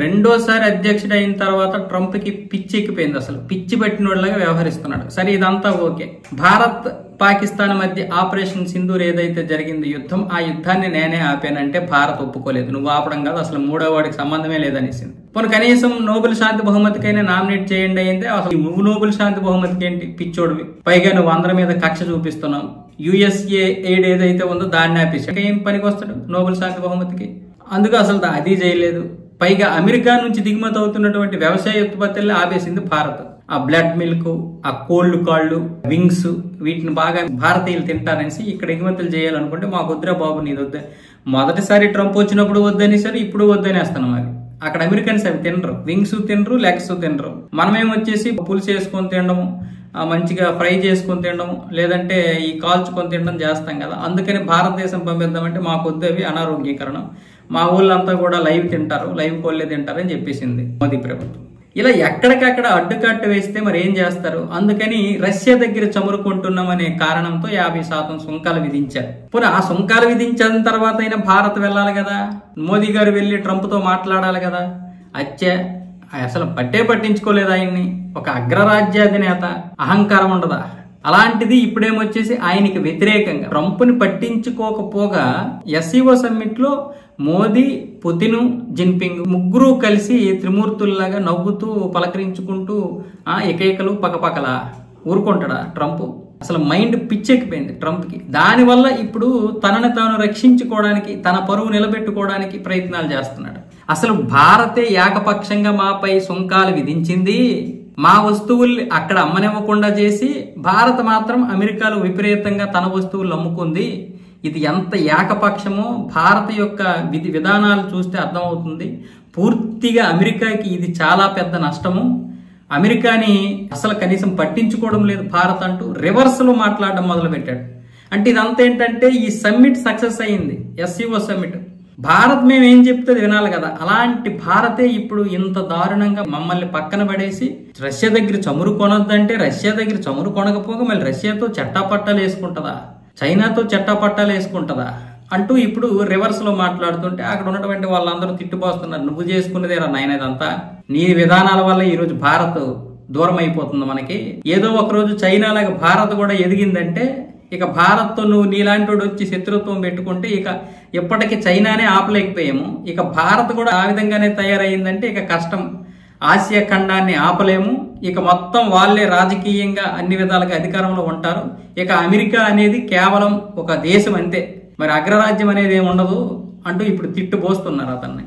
రెండోసారి అధ్యక్షుడు అయిన తర్వాత ట్రంప్ కి పిచ్చి ఎక్కిపోయింది. అసలు పిచ్చి పట్టినోళ్ళగా వ్యవహరిస్తున్నాడు. సరే, ఇదంతా ఓకే. భారత్ పాకిస్తాన్ మధ్య ఆపరేషన్ సింధూర్ ఏదైతే జరిగింది యుద్ధం, ఆ యుద్ధాన్ని నేనే ఆపానంటే భారత్ ఒప్పుకోలేదు. నువ్వు ఆపడం కాదు, అసలు మూడో వాడికి సంబంధమే లేదనేసింది. పోనీ కనీసం నోబెల్ శాంతి బహుమతికైనా నామినేట్ చేయండి అయిందే. అసలు నువ్వు నోబెల్ శాంతి బహుమతికి ఏంటి పిచ్చోడివి? పైగా నువ్వు అందరి మీద కక్ష చూపిస్తున్నావు. యుఎస్ఏ ఎయిడ్ ఏదైతే ఉందో దాన్ని ఆపేసి ఏం పనికి వస్తాడు నోబెల్ శాంతి బహుమతికి? అందుకు అసలు అది చేయలేదు. పైగా అమెరికా నుంచి దిగుమతి అవుతున్నటువంటి వ్యవసాయ ఉత్పత్తుల్లో ఆపేసింది భారత్. ఆ బ్లడ్ మిల్క్, ఆ కోళ్లు కాళ్ళు, వింగ్స్, వీటిని బాగా భారతీయులు తింటారనేసి ఇక్కడ ఎగుమతులు చేయాలనుకుంటే మాకు వద్దురా బాబు, నీది వద్ద. మొదటిసారి ట్రంప్ వచ్చినప్పుడు వద్దని సరే, ఇప్పుడు వద్దనేస్తాను. మరి అక్కడ అమెరికన్స్ అవి తినరు, వింగ్స్ తినరు, లెగ్స్ తినరు. మనమేమొచ్చేసి పులుసు వేసుకొని తినడము, మంచిగా ఫ్రై చేసుకొని తినడం, లేదంటే ఈ కాల్చుకొని తినడం చేస్తాం కదా. అందుకని భారతదేశం పంపిద్దామంటే మాకు వద్దు, అవి అనారోగ్యకరణం. మా ఊళ్ళంతా కూడా లైవ్ తింటారు, లైవ్ కోళ్ళే తింటారని చెప్పేసింది మోదీ ప్రభుత్వం. ఇలా ఎక్కడికక్కడ అడ్డుకట్టు వేస్తే మరి ఏం చేస్తారు? అందుకని రష్యా దగ్గర చమురుకుంటున్నామనే కారణంతో 50% సుంకాలు విధించారు. పోనీ ఆ సుంకాలు విధించిన తర్వాత అయినా భారత్ వెళ్ళాలి కదా, మోదీ గారు వెళ్ళి ట్రంప్ తో మాట్లాడాలి కదా. అసలు పట్టించుకోలేదు ఆయన్ని. ఒక అగ్రరాజ్యాధినేత, అహంకారం ఉండదా? అలాంటిది ఇప్పుడేమొచ్చేసి ఆయనకి వ్యతిరేకంగా ట్రంప్ని పట్టించుకోకపోగా ఎస్సీఓ సమ్మిట్ లో మోదీ, పుతిన్, జిన్పింగ్ ముగ్గురు కలిసి త్రిమూర్తుల్లాగా నవ్వుతూ పలకరించుకుంటూ ఏకైకలు పకపకలా ఊరుకుంటాడా ట్రంప్? అసలు మైండ్ పిచ్చెక్కిపోయింది ట్రంప్కి. దానివల్ల ఇప్పుడు తనని తాను రక్షించుకోవడానికి, తన పరువు నిలబెట్టుకోవడానికి ప్రయత్నాలు చేస్తున్నాడు. అసలు భారతే ఏకపక్షంగా మాపై సుంకాలు విధించింది, మా వస్తువుల్ని అక్కడ అమ్మనివ్వకుండా చేసి భారత్ మాత్రం అమెరికాలో విపరీతంగా తన వస్తువులు అమ్ముకుంది. ఇది ఎంత ఏకపక్షమో భారత యొక్క విధి విధానాలు చూస్తే అర్థమవుతుంది. పూర్తిగా అమెరికాకి ఇది చాలా పెద్ద నష్టము. అమెరికాని అసలు కనీసం పట్టించుకోవడం లేదు భారత్ అంటూ రివర్స్ లో మాట్లాడడం మొదలు పెట్టాడు. అంటే ఇదంతా ఏంటంటే ఈ సమ్మిట్ సక్సెస్ అయింది, ఎస్సీఓ సమ్మిట్. భారత్ మేము ఏం చెప్తే వినాలి కదా. అలాంటి భారతే ఇప్పుడు ఇంత దారుణంగా మమ్మల్ని పక్కన పడేసి రష్యా దగ్గర చమురు కొనొద్దంటే రష్యా దగ్గర చమురు కొనకపోగా మళ్ళీ రష్యాతో చట్టాపట్టాలు వేసుకుంటుందా, చైనాతో చట్టాపట్టాలు వేసుకుంటుందా అంటూ ఇప్పుడు రివర్స్ లో మాట్లాడుతుంటే అక్కడ ఉన్నటువంటి వాళ్ళందరూ తిట్టుపోస్తున్నారు. నువ్వు చేసుకునేదేరా నాయనదంతా, నీ విధానాల వల్ల ఈ రోజు భారత్ దూరం అయిపోతుంది మనకి. ఏదో ఒక రోజు చైనా లాగా భారత్ కూడా ఎదిగిందంటే ఇక భారత్తో నువ్వు నీలాంటి వచ్చి శత్రుత్వం పెట్టుకుంటే ఇక ఎప్పటికీ చైనానే ఆపలేకపోయాము. ఇక భారత్ కూడా ఆ విధంగానే తయారయ్యిందంటే ఇక కష్టం. ఆసియా ఖండాన్ని ఆపలేము. ఇక మొత్తం వాళ్ళే రాజకీయంగా అన్ని విధాలుగా అధికారంలో ఉంటారు. ఇక అమెరికా అనేది కేవలం ఒక దేశం అంతే, మరి అగ్రరాజ్యం అనేది ఏమి ఉండదు అంటూ ఇప్పుడు తిట్టుపోస్తున్నారు అతన్ని.